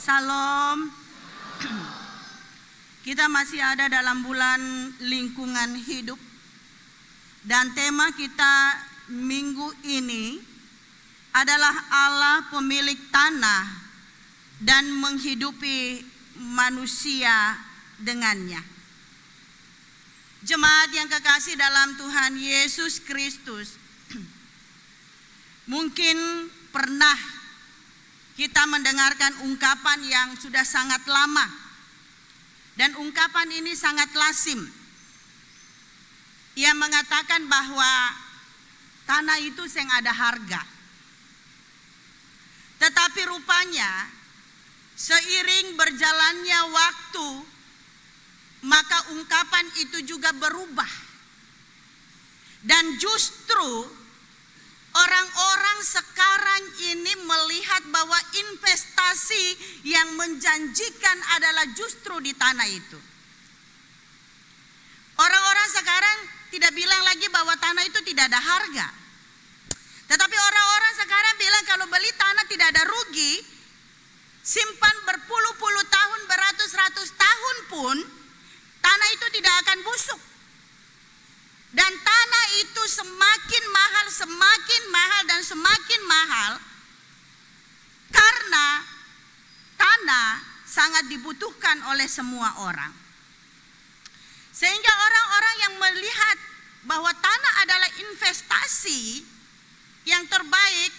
Salam. Kita masih ada dalam bulan lingkungan hidup. Dan tema kita minggu ini adalah Allah pemilik tanah dan menghidupi manusia dengannya. Jemaat yang kekasih dalam Tuhan Yesus Kristus, mungkin pernah kita mendengarkan ungkapan yang sudah sangat lama, dan ungkapan ini sangat lazim. Ia mengatakan bahwa tanah itu yang ada harga. Tetapi rupanya seiring berjalannya waktu, maka ungkapan itu juga berubah. Dan justru orang-orang sekarang ini melihat bahwa investasi yang menjanjikan adalah justru di tanah itu. Orang-orang sekarang tidak bilang lagi bahwa tanah itu tidak ada harga. Tetapi orang-orang sekarang bilang kalau beli tanah tidak ada rugi, simpan berpuluh-puluh tahun, beratus-ratus tahun pun tanah itu tidak akan busuk. Dan tanah itu semakin mahal dan semakin mahal karena tanah sangat dibutuhkan oleh semua orang. Sehingga orang-orang yang melihat bahwa tanah adalah investasi yang terbaik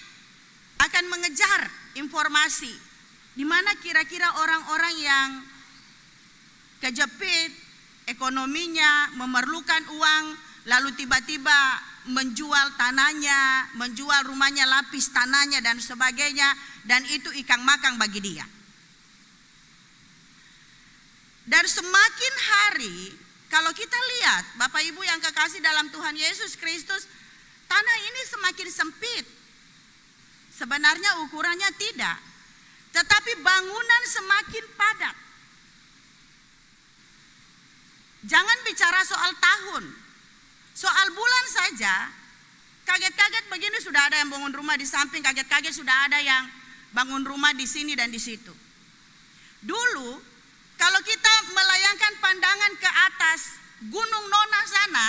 akan mengejar informasi di mana kira-kira orang-orang yang kejepit ekonominya, memerlukan uang, lalu tiba-tiba menjual tanahnya, menjual rumahnya, lapis tanahnya dan sebagainya, dan itu ikan makan bagi dia. Dan semakin hari, kalau kita lihat Bapak Ibu yang kekasih dalam Tuhan Yesus Kristus, tanah ini semakin sempit. Sebenarnya ukurannya tidak, tetapi bangunan semakin padat. Jangan bicara soal tahun, soal bulan saja, kaget-kaget begini sudah ada yang bangun rumah di samping, kaget-kaget sudah ada yang bangun rumah di sini dan di situ. Dulu, kalau kita melayangkan pandangan ke atas Gunung Nona sana,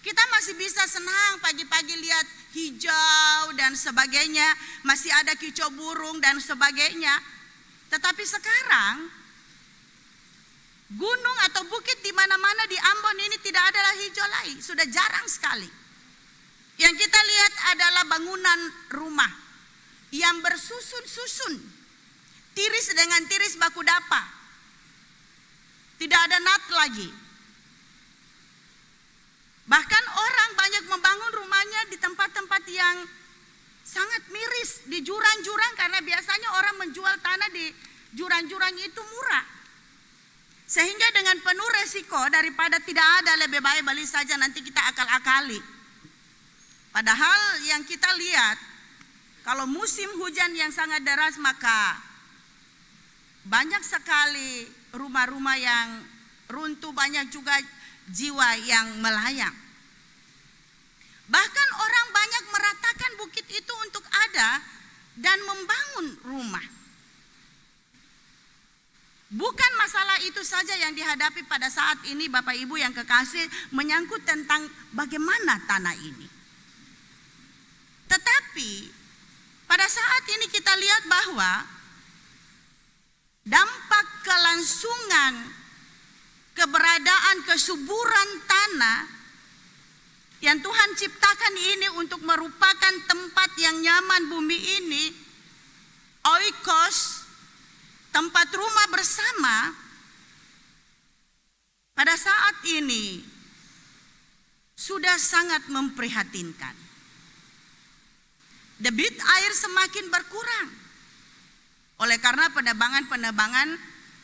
kita masih bisa senang pagi-pagi lihat hijau dan sebagainya, masih ada kicau burung dan sebagainya. Tetapi sekarang gunung atau bukit di mana-mana di Ambon ini tidak ada hijau lagi, sudah jarang sekali. Yang kita lihat adalah bangunan rumah yang bersusun-susun, tiris dengan tiris baku dapa. Tidak ada nat lagi. Bahkan orang banyak membangun rumahnya di tempat-tempat yang sangat miris, di jurang-jurang, karena biasanya orang menjual tanah di jurang-jurang itu murah. Sehingga dengan penuh resiko, daripada tidak ada lebih baik beli saja, nanti kita akal-akali. Padahal yang kita lihat, kalau musim hujan yang sangat deras, maka banyak sekali rumah-rumah yang runtuh, banyak juga jiwa yang melayang. Bahkan orang banyak meratakan bukit itu untuk ada dan membangun rumah. Bukan masalah itu saja yang dihadapi pada saat ini Bapak Ibu yang kekasih, menyangkut tentang bagaimana tanah ini. Tetapi pada saat ini kita lihat bahwa dampak kelangsungan keberadaan kesuburan tanah yang Tuhan ciptakan ini untuk merupakan tempat yang nyaman bumi ini, oikos, tempat rumah bersama, pada saat ini sudah sangat memprihatinkan. Debit air semakin berkurang oleh karena penebangan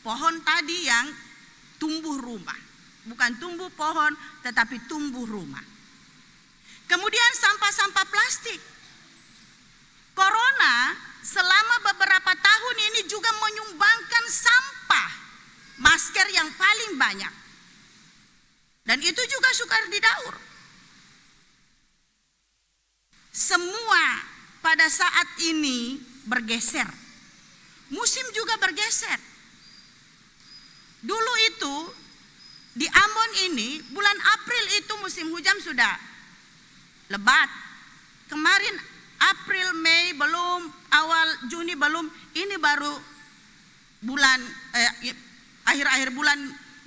pohon tadi yang tumbuh rumah. Bukan tumbuh pohon, tetapi tumbuh rumah. Kemudian sampah-sampah plastik. Corona selama beberapa tahun ini juga menyumbangkan sampah masker yang paling banyak. Dan itu juga suka didaur. Semua pada saat ini bergeser. Musim juga bergeser. Dulu itu di Ambon ini bulan April itu musim hujan sudah lebat. Kemarin April, Mei belum, awal Juni belum, ini baru bulan akhir-akhir bulan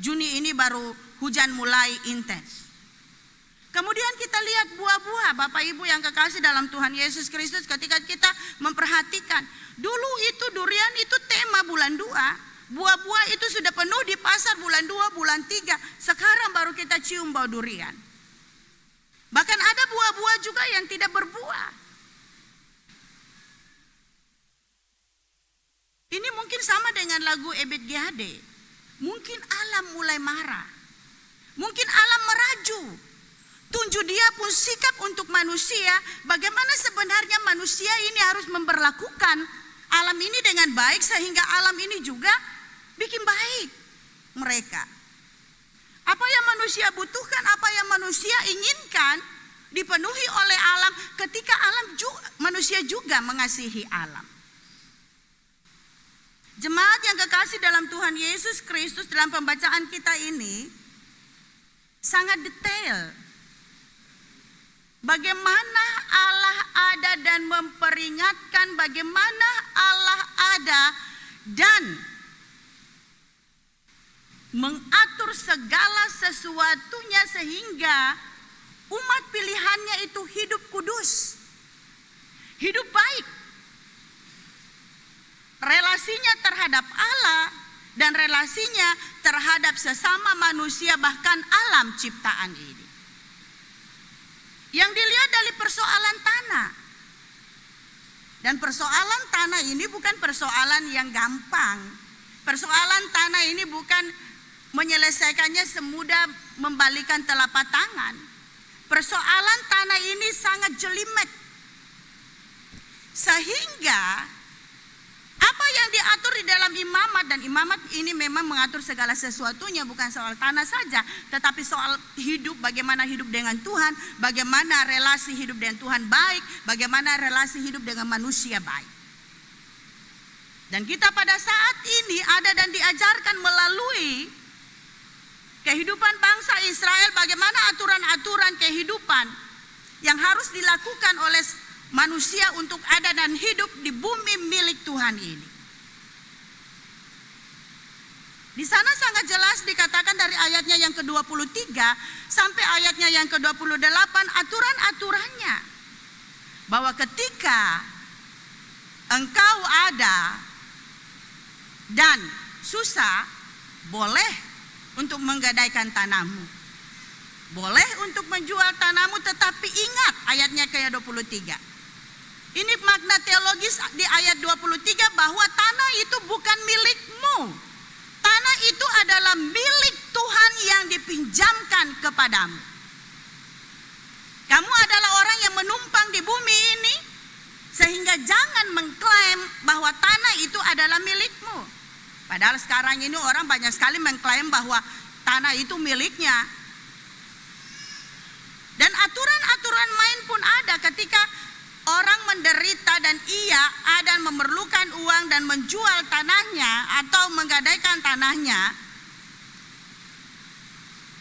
Juni ini baru hujan mulai intens. Kemudian kita lihat buah-buah, Bapak Ibu yang kekasih dalam Tuhan Yesus Kristus, ketika kita memperhatikan, dulu itu durian itu tema bulan 2, buah-buah itu sudah penuh di pasar bulan 2, bulan 3, sekarang baru kita cium bau durian. Bahkan ada buah-buah juga yang tidak berbuah. Ini mungkin sama dengan lagu Ebed GAD. Mungkin alam mulai marah, mungkin alam meraju. Tunjuk dia pun sikap untuk manusia, bagaimana sebenarnya manusia ini harus memperlakukan alam ini dengan baik sehingga alam ini juga bikin baik mereka. Apa yang manusia butuhkan, apa yang manusia inginkan dipenuhi oleh alam, ketika manusia juga mengasihi alam. Jemaat yang kekasih dalam Tuhan Yesus Kristus, dalam pembacaan kita ini sangat detail. Bagaimana Allah ada dan memperingatkan bagaimana Allah ada dan mengatur segala sesuatunya sehingga umat pilihannya itu hidup kudus, hidup baik. Relasinya terhadap Allah dan relasinya terhadap sesama manusia bahkan alam ciptaan ini. Yang dilihat dari persoalan tanah. Dan persoalan tanah ini bukan persoalan yang gampang. Persoalan tanah ini bukan menyelesaikannya semudah membalikan telapak tangan. Persoalan tanah ini sangat jelimet. Sehingga apa yang diatur di dalam imamat, dan imamat ini memang mengatur segala sesuatunya, bukan soal tanah saja, tetapi soal hidup, bagaimana hidup dengan Tuhan, bagaimana relasi hidup dengan Tuhan baik, bagaimana relasi hidup dengan manusia baik. Dan kita pada saat ini ada dan diajarkan melalui kehidupan bangsa Israel, bagaimana aturan-aturan kehidupan yang harus dilakukan oleh manusia untuk ada dan hidup di bumi milik Tuhan ini. Di sana sangat jelas dikatakan dari ayatnya yang ke-23 sampai ayatnya yang ke-28 aturan-aturannya. Bahwa ketika engkau ada dan susah, boleh untuk menggadaikan tanahmu, boleh untuk menjual tanahmu, tetapi ingat ayatnya ke-23. Ini makna teologis di ayat 23 bahwa tanah itu bukan milikmu. Tanah itu adalah milik Tuhan yang dipinjamkan kepadamu. Kamu adalah orang yang menumpang di bumi ini, sehingga jangan mengklaim bahwa tanah itu adalah milikmu. Padahal sekarang ini orang banyak sekali mengklaim bahwa tanah itu miliknya. Dan aturan-aturan main pun ada ketika orang menderita dan ia ada memerlukan uang dan menjual tanahnya atau menggadaikan tanahnya.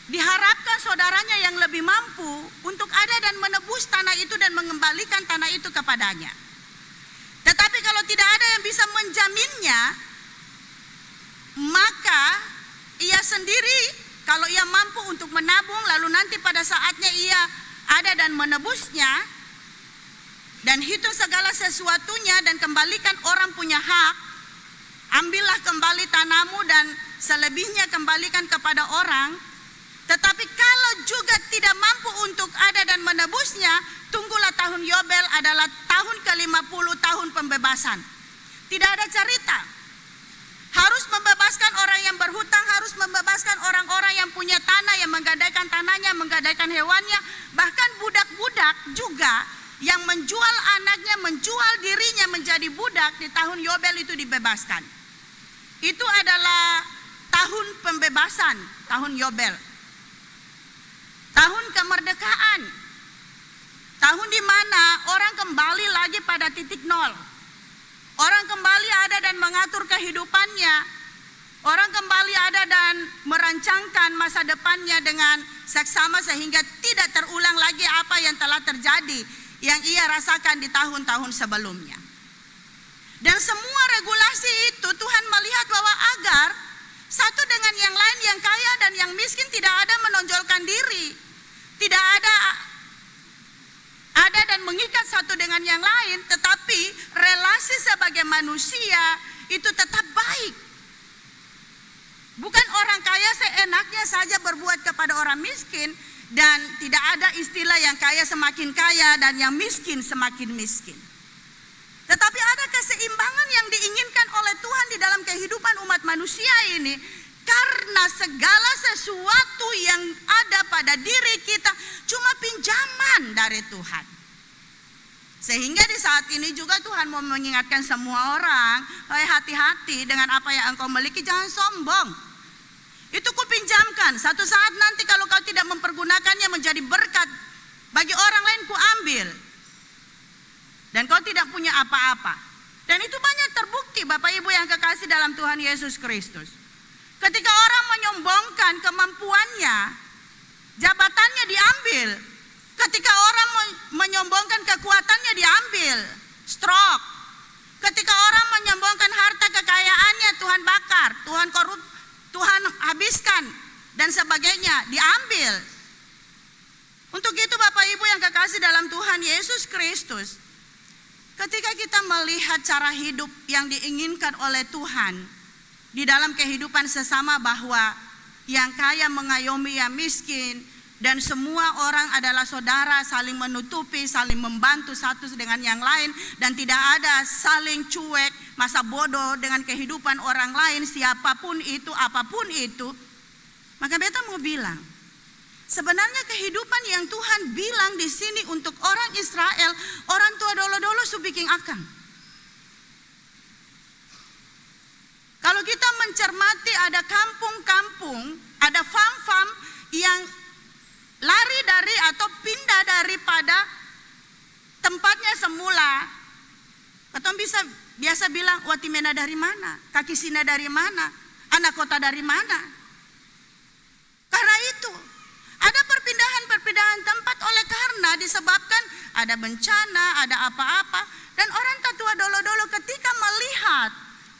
Diharapkan saudaranya yang lebih mampu untuk ada dan menebus tanah itu dan mengembalikan tanah itu kepadanya. Tetapi kalau tidak ada yang bisa menjaminnya, maka ia sendiri kalau ia mampu untuk menabung, lalu nanti pada saatnya ia ada dan menebusnya, dan hitung segala sesuatunya dan kembalikan orang punya hak. Ambillah kembali tanahmu dan selebihnya kembalikan kepada orang. Tetapi kalau juga tidak mampu untuk ada dan menebusnya, tunggulah tahun Yobel adalah tahun ke-50 tahun pembebasan. Tidak ada cerita. Harus membebaskan orang yang berhutang, harus membebaskan orang-orang yang punya tanah, yang menggadaikan tanahnya, menggadaikan hewannya. Bahkan budak-budak juga yang menjual anaknya, menjual dirinya menjadi budak di tahun Yobel itu dibebaskan. Itu adalah tahun pembebasan, tahun Yobel. Tahun kemerdekaan. Tahun di mana orang kembali lagi pada titik nol. Orang kembali ada dan mengatur kehidupannya. Orang kembali ada dan merancangkan masa depannya dengan seksama sehingga tidak terulang lagi apa yang telah terjadi yang ia rasakan di tahun-tahun sebelumnya. Dan semua regulasi itu Tuhan melihat bahwa agar satu dengan yang lain, yang kaya dan yang miskin tidak ada menonjolkan diri, tidak ada dan mengikat satu dengan yang lain, tetapi relasi sebagai manusia itu tetap baik. Bukan orang kaya seenaknya saja berbuat kepada orang miskin, dan tidak ada istilah yang kaya semakin kaya dan yang miskin semakin miskin. Tetapi ada keseimbangan yang diinginkan oleh Tuhan di dalam kehidupan umat manusia ini, karena segala sesuatu yang ada pada diri kita cuma pinjaman dari Tuhan. Sehingga di saat ini juga Tuhan mau mengingatkan semua orang, hati-hati dengan apa yang engkau miliki, jangan sombong. Itu kupinjamkan, satu saat nanti kalau kau tidak mempergunakannya menjadi berkat bagi orang lain, kuambil. Dan kau tidak punya apa-apa. Dan itu banyak terbukti Bapak Ibu yang kekasih dalam Tuhan Yesus Kristus. Ketika orang menyombongkan kemampuannya, jabatannya diambil. Ketika orang menyombongkan kekuatannya, diambil. Stroke. Ketika orang menyombongkan harta kekayaannya, Tuhan bakar, Tuhan korup, Tuhan habiskan, dan sebagainya, diambil. Untuk itu Bapak Ibu yang kekasih dalam Tuhan Yesus Kristus, ketika kita melihat cara hidup yang diinginkan oleh Tuhan di dalam kehidupan sesama, bahwa yang kaya mengayomi yang miskin, dan semua orang adalah saudara, saling menutupi, saling membantu satu dengan yang lain, dan tidak ada saling cuek, masa bodoh dengan kehidupan orang lain, siapapun itu, apapun itu. Maka beta mau bilang, sebenarnya kehidupan yang Tuhan bilang di sini untuk orang Israel, orang tua dolo-dolo su bikin akang. Kalau kita mencermati, ada kampung-kampung, ada farm-farm yang lari dari atau pindah daripada tempatnya semula. Katong biasa bilang, watimena dari mana? Kaki sina dari mana? Anak kota dari mana? Karena itu ada perpindahan tempat oleh karena disebabkan ada bencana, ada apa-apa. Dan orang tatua dolo-dolo ketika melihat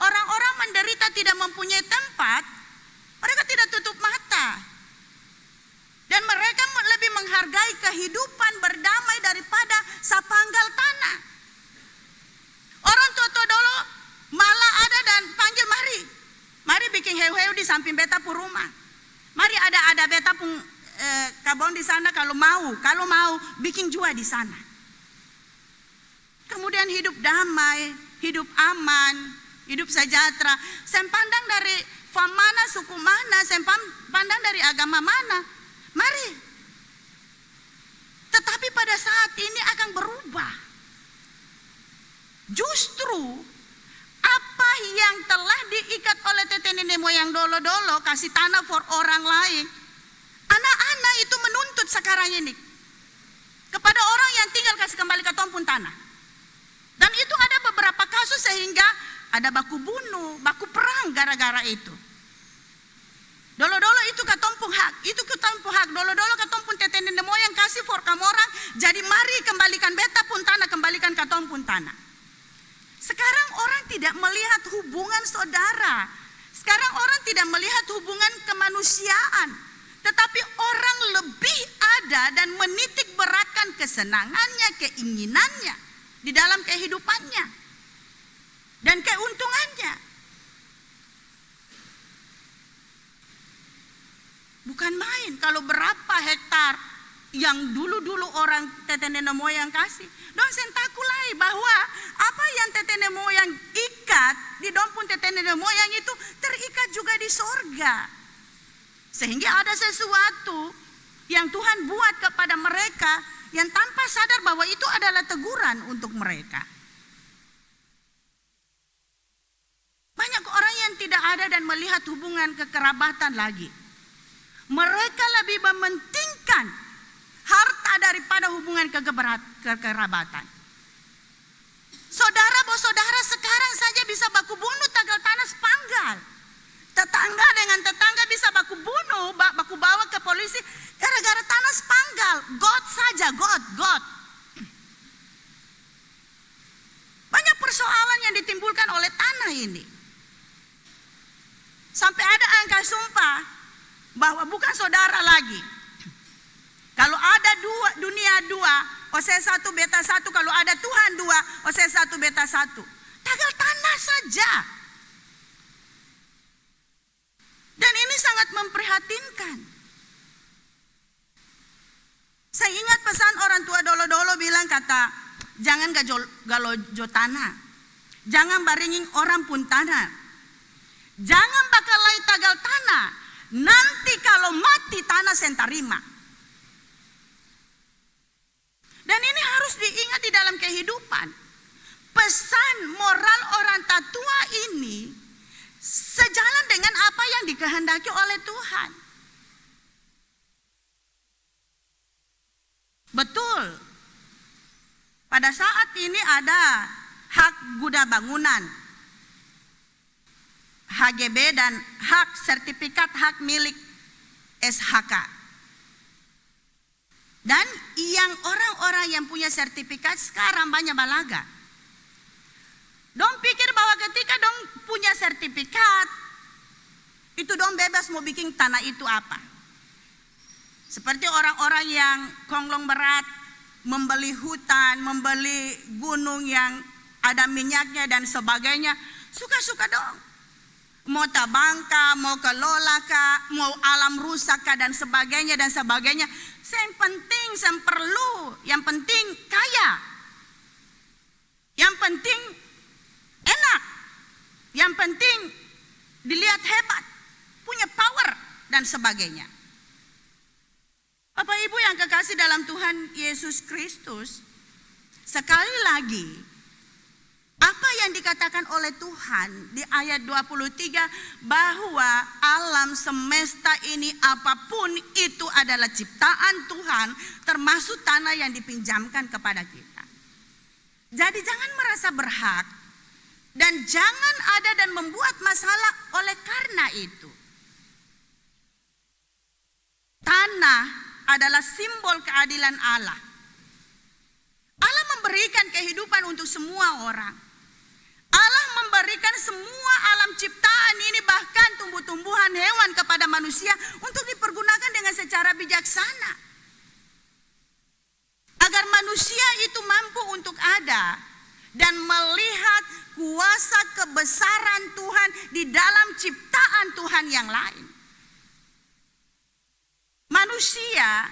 orang-orang menderita tidak mempunyai tempat, mereka tidak tutup mata. Dan mereka lebih menghargai kehidupan berdamai daripada sapanggal tanah. Orang tua-tua dulu malah ada dan panggil, mari bikin heu-heu di samping beta pu rumah. Mari ada beta pun kabon di sana, kalau mau bikin jua di sana. Kemudian hidup damai, hidup aman, hidup sejahtera. Saya pandang dari fam mana, suku mana, saya pandang dari agama mana. Mari. Tetapi pada saat ini akan berubah. Justru apa yang telah diikat oleh tete nenek moyang dolo-dolo, kasih tanah for orang lain, anak-anak itu menuntut sekarang ini kepada orang yang tinggal kasih kembali ke tompun tanah. Dan itu ada beberapa kasus sehingga ada baku bunuh, baku perang gara-gara itu. Dolo-dolo itu katompung hak, dolo-dolo katompun tete nenek moyang kasih for kamu orang, jadi mari kembalikan beta pun tanah, kembalikan katompun tanah. Sekarang orang tidak melihat hubungan saudara, sekarang orang tidak melihat hubungan kemanusiaan, tetapi orang lebih ada dan menitik beratkan kesenangannya, keinginannya di dalam kehidupannya dan keuntungannya. Bukan main kalau berapa hektar yang dulu-dulu orang tete nenek moyang kasih. Dong sentakulai bahwa apa yang tete nenek moyang ikat di dompun tete nenek moyang itu terikat juga di sorga. Sehingga ada sesuatu yang Tuhan buat kepada mereka yang tanpa sadar bahwa itu adalah teguran untuk mereka. Banyak orang yang tidak ada dan melihat hubungan kekerabatan lagi. Mereka lebih mementingkan harta daripada hubungan kekerabatan. Saudara sekarang orang saja bisa baku bunuh tagal tanah sepanggal. Tetangga dengan tetangga bisa baku bunuh, baku bawa ke polisi gara-gara tanah sepanggal. God saja, God. Banyak persoalan yang ditimbulkan oleh tanah ini. Sampai ada angka sumpah bahwa bukan saudara lagi. Kalau ada dunia dua, Hosea 1 beta 1, kalau ada Tuhan dua, Hosea 1 beta 1. Tagal tanah saja. Dan ini sangat memprihatinkan. Saya ingat pesan orang tua dolo-dolo bilang kata, jangan galojo tanah. Jangan baringin orang pun tanah. Jangan bakalai tagal tanah. Nanti kalau mati tanah sentarima. Dan ini harus diingat di dalam kehidupan. Pesan moral orang tatua ini sejalan dengan apa yang dikehendaki oleh Tuhan. Betul. Pada saat ini ada hak guna bangunan, HGB, dan hak sertifikat hak milik SHK. Dan yang orang-orang yang punya sertifikat sekarang banyak balaga. Dong pikir bahwa ketika dong punya sertifikat, itu dong bebas mau bikin tanah itu apa. Seperti orang-orang yang konglomerat membeli hutan, membeli gunung yang ada minyaknya dan sebagainya. Suka-suka dong. Mau tabangka, mau kelolaka, mau alam rusaka dan sebagainya dan sebagainya. Yang penting, yang perlu, yang penting kaya. Yang penting enak. Yang penting dilihat hebat, punya power dan sebagainya. Bapak Ibu yang kekasih dalam Tuhan Yesus Kristus, sekali lagi apa yang dikatakan oleh Tuhan di ayat 23 bahwa alam semesta ini apapun itu adalah ciptaan Tuhan, termasuk tanah yang dipinjamkan kepada kita. Jadi jangan merasa berhak dan jangan ada dan membuat masalah oleh karena itu. Tanah adalah simbol keadilan Allah. Allah memberikan kehidupan untuk semua orang. Allah memberikan semua alam ciptaan ini, bahkan tumbuh-tumbuhan, hewan kepada manusia untuk dipergunakan dengan secara bijaksana. Agar manusia itu mampu untuk ada dan melihat kuasa kebesaran Tuhan di dalam ciptaan Tuhan yang lain. Manusia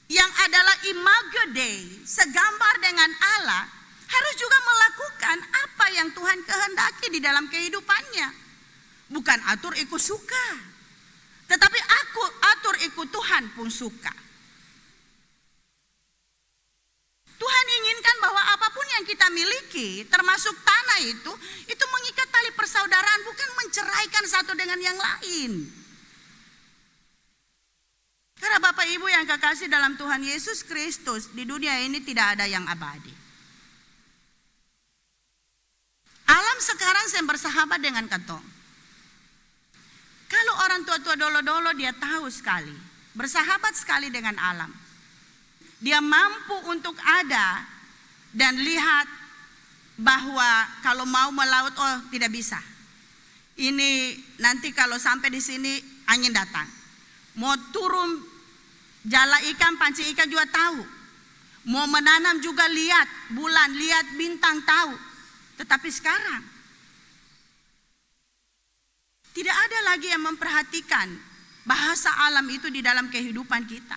yang adalah imago Dei, segambar dengan Allah, harus juga melakukan apa yang Tuhan kehendaki di dalam kehidupannya. Bukan atur ikut suka, tetapi aku atur ikut Tuhan pun suka. Tuhan inginkan bahwa apapun yang kita miliki, termasuk tanah itu mengikat tali persaudaraan, bukan menceraikan satu dengan yang lain. Karena Bapak Ibu yang kekasih dalam Tuhan Yesus Kristus, di dunia ini tidak ada yang abadi. Alam sekarang saya bersahabat dengan katong. Kalau orang tua-tua dolo-dolo dia tahu sekali, bersahabat sekali dengan alam. Dia mampu untuk ada dan lihat bahwa kalau mau melaut, oh tidak bisa. Ini nanti kalau sampai di sini angin datang. Mau turun jala ikan, pancing ikan juga tahu. Mau menanam juga lihat bulan, lihat bintang tahu. Tetapi sekarang tidak ada lagi yang memperhatikan bahasa alam itu di dalam kehidupan kita.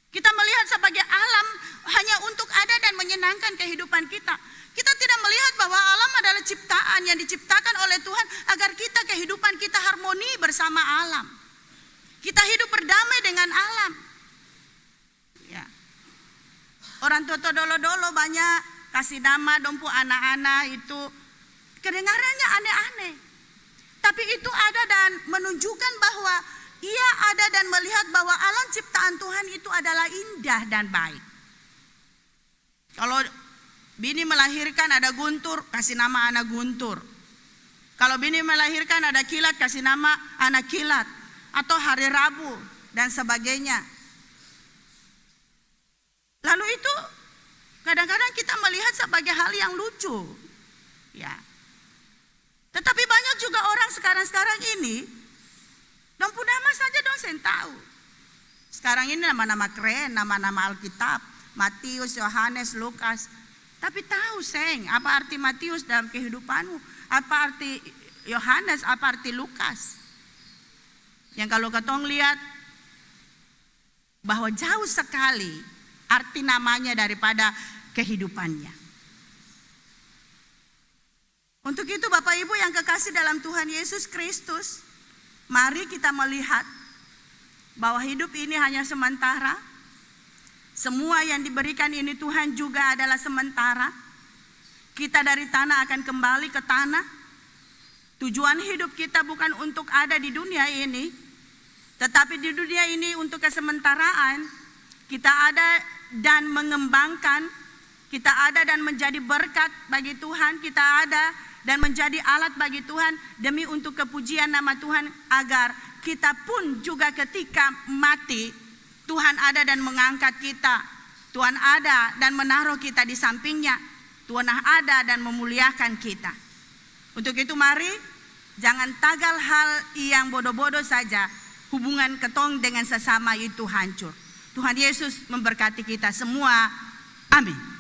Kita melihat sebagai alam hanya untuk ada dan menyenangkan kehidupan kita. Kita tidak melihat bahwa alam adalah ciptaan yang diciptakan oleh Tuhan agar kita kehidupan kita harmoni bersama alam. Kita hidup berdamai dengan alam. Ya. Orang tua dolo-dolo banyak kasih nama dompu anak-anak itu kedengarannya aneh-aneh. Tapi itu ada dan menunjukkan bahwa ia ada dan melihat bahwa alam ciptaan Tuhan itu adalah indah dan baik. Kalau Bini melahirkan ada Guntur, kasih nama anak Guntur. Kalau bini melahirkan ada Kilat, kasih nama anak Kilat. Atau hari Rabu dan sebagainya. Lalu itu kadang-kadang kita melihat sebagai hal yang lucu. Ya. Tetapi banyak juga orang sekarang ini, dong pun nama saja dong saya tahu. Sekarang ini nama-nama keren, nama-nama Alkitab, Matius, Yohanes, Lukas. Tapi tahu seng, apa arti Matius dalam kehidupanmu? Apa arti Yohanes, apa arti Lukas? Yang kalau ketong lihat bahwa jauh sekali arti namanya daripada kehidupannya. Untuk itu Bapak Ibu yang kekasih dalam Tuhan Yesus Kristus, mari kita melihat bahwa hidup ini hanya sementara. Semua yang diberikan ini Tuhan juga adalah sementara. Kita dari tanah akan kembali ke tanah. Tujuan hidup kita bukan untuk ada di dunia ini, tetapi di dunia ini untuk kesementaraan. Kita ada dan mengembangkan, kita ada dan menjadi berkat bagi Tuhan, kita ada dan menjadi alat bagi Tuhan demi untuk kepujian nama Tuhan, agar kita pun juga ketika mati Tuhan ada dan mengangkat kita. Tuhan ada dan menaruh kita di sampingnya. Tuhan ada dan memuliakan kita. Untuk itu mari jangan tagal hal yang bodoh-bodoh saja. Hubungan ketong dengan sesama itu hancur. Tuhan Yesus memberkati kita semua. Amin.